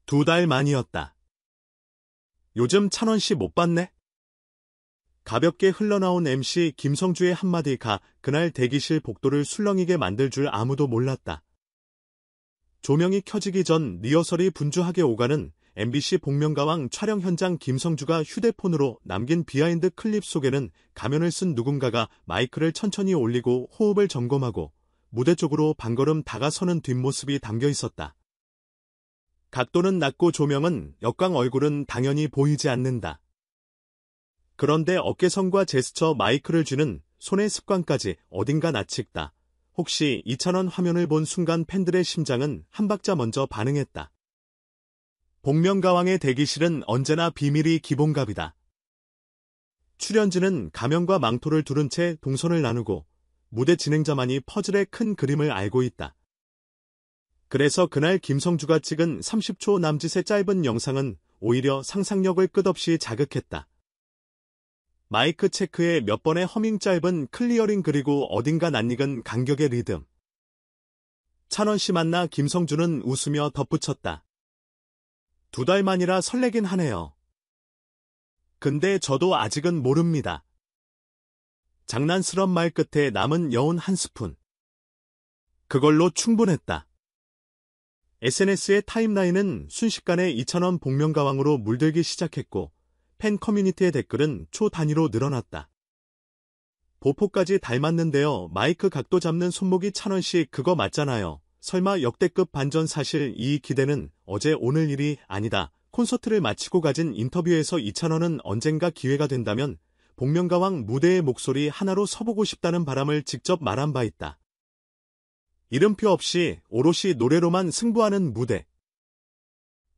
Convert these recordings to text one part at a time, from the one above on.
2달 만이었다. 요즘 찬원 씨 못 봤네? 가볍게 흘러나온 MC 김성주의 한마디가 그날 대기실 복도를 술렁이게 만들 줄 아무도 몰랐다. 조명이 켜지기 전 리허설이 분주하게 오가는 MBC 복면가왕 촬영 현장. 김성주가 휴대폰으로 남긴 비하인드 클립 속에는 가면을 쓴 누군가가 마이크를 천천히 올리고 호흡을 점검하고 무대 쪽으로 반걸음 다가서는 뒷모습이 담겨 있었다. 각도는 낮고 조명은 역광, 얼굴은 당연히 보이지 않는다. 그런데 어깨선과 제스처, 마이크를 쥐는 손의 습관까지 어딘가 낯익다. 혹시 이찬원 화면을 본 순간 팬들의 심장은 한 박자 먼저 반응했다. 복면가왕의 대기실은 언제나 비밀이 기본갑이다. 출연진은 가면과 망토를 두른 채 동선을 나누고 무대 진행자만이 퍼즐의 큰 그림을 알고 있다. 그래서 그날 김성주가 찍은 30초 남짓의 짧은 영상은 오히려 상상력을 끝없이 자극했다. 마이크 체크에 몇 번의 허밍, 짧은 클리어링, 그리고 어딘가 낯익은 간격의 리듬. 찬원 씨 만나 김성주는 웃으며 덧붙였다. 2달 만이라 설레긴 하네요. 근데 저도 아직은 모릅니다. 장난스런 말 끝에 남은 여운 한 스푼. 그걸로 충분했다. SNS의 타임라인은 순식간에 이찬원 복면가왕으로 물들기 시작했고 팬 커뮤니티의 댓글은 초 단위로 늘어났다. 보포까지 닮았는데요. 마이크 각도 잡는 손목이 찬원 씨 그거 맞잖아요. 설마 역대급 반전. 사실 이 기대는 어제 오늘 일이 아니다. 콘서트를 마치고 가진 인터뷰에서 이찬원은 언젠가 기회가 된다면 복면가왕 무대의 목소리 하나로 서보고 싶다는 바람을 직접 말한 바 있다. 이름표 없이 오롯이 노래로만 승부하는 무대.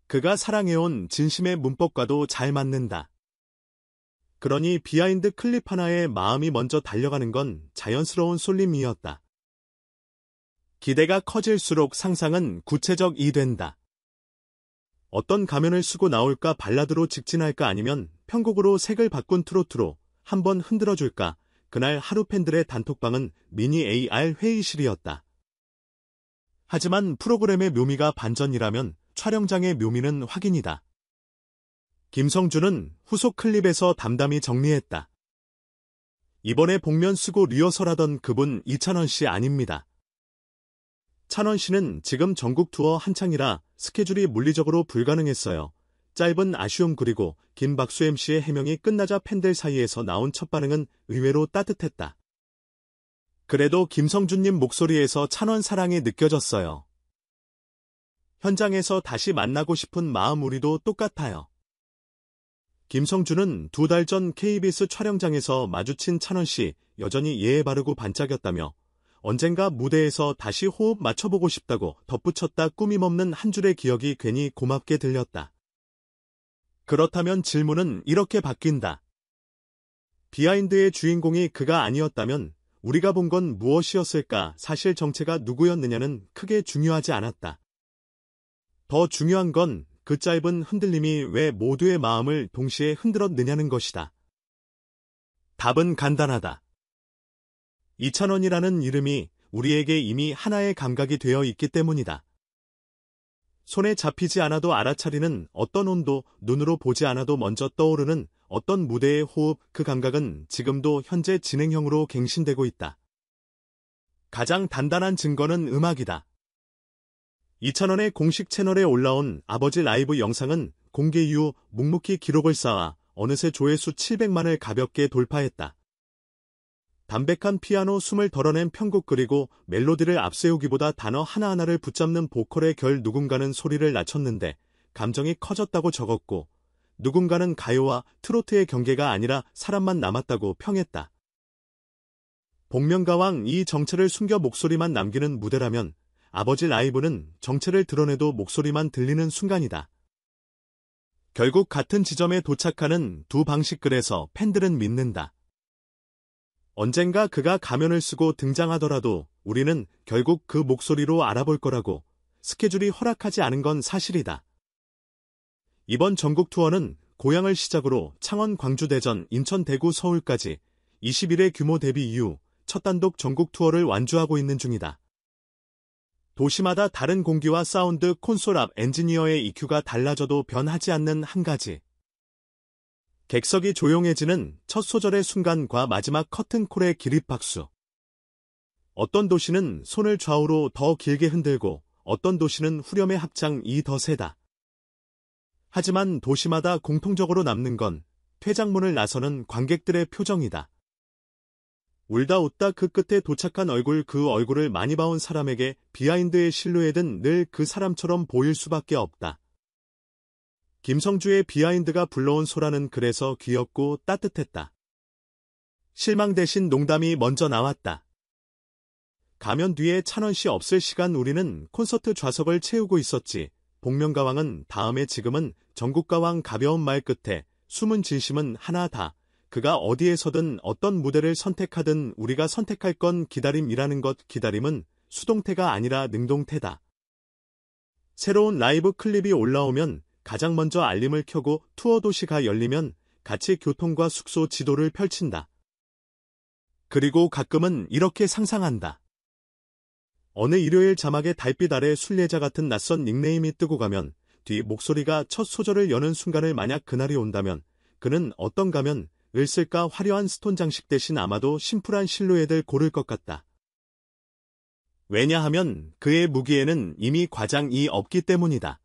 그가 사랑해온 진심의 문법과도 잘 맞는다. 그러니 비하인드 클립 하나에 마음이 먼저 달려가는 건 자연스러운 쏠림이었다. 기대가 커질수록 상상은 구체적이 된다. 어떤 가면을 쓰고 나올까? 발라드로 직진할까? 아니면 편곡으로 색을 바꾼 트로트로 한번 흔들어줄까? 그날 하루 팬들의 단톡방은 미니 AR 회의실이었다. 하지만 프로그램의 묘미가 반전이라면 촬영장의 묘미는 확인이다. 김성주는 후속 클립에서 담담히 정리했다. 이번에 복면 쓰고 리허설하던 그분 이찬원 씨 아닙니다. 찬원 씨는 지금 전국 투어 한창이라 스케줄이 물리적으로 불가능했어요. 짧은 아쉬움 그리고 김박수 MC의 해명이 끝나자 팬들 사이에서 나온 첫 반응은 의외로 따뜻했다. 그래도 김성주님 목소리에서 찬원 사랑이 느껴졌어요. 현장에서 다시 만나고 싶은 마음 우리도 똑같아요. 김성주는 2달 전 KBS 촬영장에서 마주친 찬원 씨 여전히 예의 바르고 반짝였다며 언젠가 무대에서 다시 호흡 맞춰보고 싶다고 덧붙였다. 꾸밈없는 한 줄의 기억이 괜히 고맙게 들렸다. 그렇다면 질문은 이렇게 바뀐다. 비하인드의 주인공이 그가 아니었다면 우리가 본 건 무엇이었을까? 사실 정체가 누구였느냐는 크게 중요하지 않았다. 더 중요한 건 그 짧은 흔들림이 왜 모두의 마음을 동시에 흔들었느냐는 것이다. 답은 간단하다. 이찬원이라는 이름이 우리에게 이미 하나의 감각이 되어 있기 때문이다. 손에 잡히지 않아도 알아차리는 어떤 온도, 눈으로 보지 않아도 먼저 떠오르는 어떤 무대의 호흡, 그 감각은 지금도 현재 진행형으로 갱신되고 있다. 가장 단단한 증거는 음악이다. 이찬원의 공식 채널에 올라온 아버지 라이브 영상은 공개 이후 묵묵히 기록을 쌓아 어느새 조회수 700만을 가볍게 돌파했다. 담백한 피아노 숨을 덜어낸 편곡 그리고 멜로디를 앞세우기보다 단어 하나하나를 붙잡는 보컬의 결. 누군가는 소리를 낮췄는데 감정이 커졌다고 적었고 누군가는 가요와 트로트의 경계가 아니라 사람만 남았다고 평했다. 복면가왕 이 정체를 숨겨 목소리만 남기는 무대라면 아버지 라이브는 정체를 드러내도 목소리만 들리는 순간이다. 결국 같은 지점에 도착하는 두 방식. 그래서 팬들은 믿는다. 언젠가 그가 가면을 쓰고 등장하더라도 우리는 결국 그 목소리로 알아볼 거라고. 스케줄이 허락하지 않은 건 사실이다. 이번 전국 투어는 고향을 시작으로 창원, 광주, 대전, 인천, 대구, 서울까지 21회 규모 데뷔 이후 첫 단독 전국 투어를 완주하고 있는 중이다. 도시마다 다른 공기와 사운드 콘솔 앞 엔지니어의 EQ가 달라져도 변하지 않는 한 가지. 객석이 조용해지는 첫 소절의 순간과 마지막 커튼콜의 기립박수. 어떤 도시는 손을 좌우로 더 길게 흔들고 어떤 도시는 후렴의 합창이 더 세다. 하지만 도시마다 공통적으로 남는 건 퇴장문을 나서는 관객들의 표정이다. 울다 웃다 그 끝에 도착한 얼굴, 그 얼굴을 많이 봐온 사람에게 비하인드의 실루엣은 늘 그 사람처럼 보일 수밖에 없다. 김성주의 비하인드가 불러온 소라는 그래서 귀엽고 따뜻했다. 실망 대신 농담이 먼저 나왔다. 가면 뒤에 찬원씨 없을 시간 우리는 콘서트 좌석을 채우고 있었지. 복면가왕은 다음에 지금은 전국가왕 가벼운 말 끝에 숨은 진심은 하나다. 그가 어디에서든 어떤 무대를 선택하든 우리가 선택할 건 기다림이라는 것. 기다림은 수동태가 아니라 능동태다. 새로운 라이브 클립이 올라오면 가장 먼저 알림을 켜고 투어 도시가 열리면 같이 교통과 숙소 지도를 펼친다. 그리고 가끔은 이렇게 상상한다. 어느 일요일 자막에 달빛 아래 순례자 같은 낯선 닉네임이 뜨고 가면 뒤 목소리가 첫 소절을 여는 순간을 만약 그날이 온다면 그는 어떤 가면을 쓸까? 화려한 스톤 장식 대신 아마도 심플한 실루엣을 고를 것 같다. 왜냐하면 그의 무기에는 이미 과장이 없기 때문이다.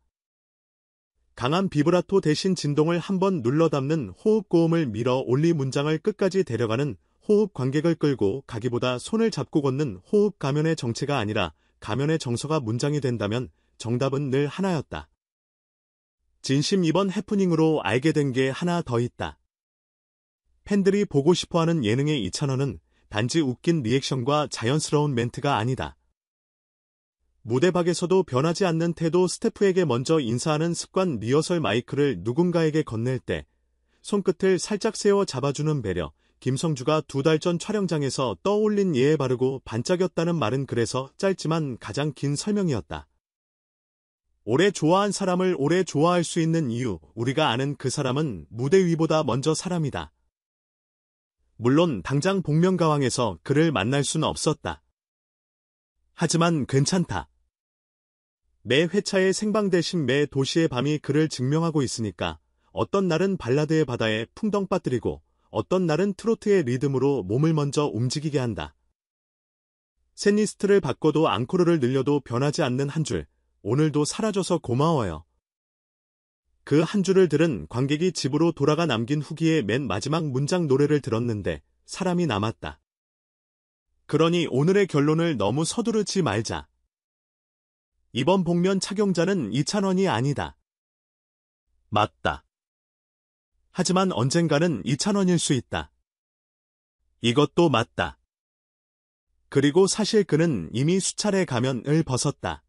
강한 비브라토 대신 진동을 한번 눌러 담는 호흡 고음을 밀어 올리 문장을 끝까지 데려가는 호흡 관객을 끌고 가기보다 손을 잡고 걷는 호흡 가면의 정체가 아니라 가면의 정서가 문장이 된다면 정답은 늘 하나였다. 진심 이번 해프닝으로 알게 된 게 하나 더 있다. 팬들이 보고 싶어하는 예능의 이찬원은 단지 웃긴 리액션과 자연스러운 멘트가 아니다. 무대 밖에서도 변하지 않는 태도, 스태프에게 먼저 인사하는 습관, 리허설 마이크를 누군가에게 건넬 때 손끝을 살짝 세워 잡아주는 배려, 김성주가 2달 전 촬영장에서 떠올린 예에 바르고 반짝였다는 말은 그래서 짧지만 가장 긴 설명이었다. 오래 좋아한 사람을 오래 좋아할 수 있는 이유, 우리가 아는 그 사람은 무대 위보다 먼저 사람이다. 물론 당장 복면가왕에서 그를 만날 수는 없었다. 하지만 괜찮다. 매 회차의 생방 대신 매 도시의 밤이 그를 증명하고 있으니까 어떤 날은 발라드의 바다에 풍덩 빠뜨리고 어떤 날은 트로트의 리듬으로 몸을 먼저 움직이게 한다. 셋리스트를 바꿔도 앙코르를 늘려도 변하지 않는 한 줄, 오늘도 사라져서 고마워요. 그 한 줄을 들은 관객이 집으로 돌아가 남긴 후기의 맨 마지막 문장 노래를 들었는데 사람이 남았다. 그러니 오늘의 결론을 너무 서두르지 말자. 이번 복면 착용자는 이찬원이 아니다. 맞다. 하지만 언젠가는 이찬원일 수 있다. 이것도 맞다. 그리고 사실 그는 이미 수차례 가면을 벗었다.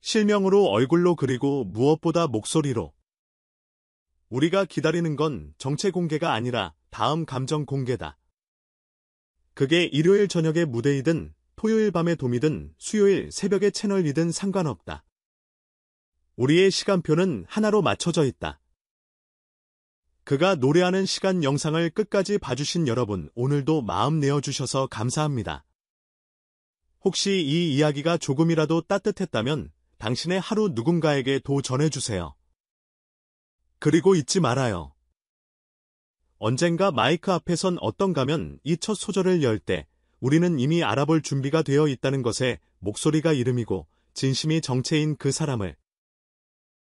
실명으로, 얼굴로, 그리고 무엇보다 목소리로. 우리가 기다리는 건 정체 공개가 아니라 다음 감정 공개다. 그게 일요일 저녁의 무대이든 토요일 밤의 돔이든 수요일 새벽의 채널이든 상관없다. 우리의 시간표는 하나로 맞춰져 있다. 그가 노래하는 시간 영상을 끝까지 봐주신 여러분, 오늘도 마음 내어주셔서 감사합니다. 혹시 이 이야기가 조금이라도 따뜻했다면 당신의 하루 누군가에게 도 전해주세요. 그리고 잊지 말아요. 언젠가 마이크 앞에선 어떤가면 이 첫 소절을 열 때 우리는 이미 알아볼 준비가 되어 있다는 것에 목소리가 이름이고 진심이 정체인 그 사람을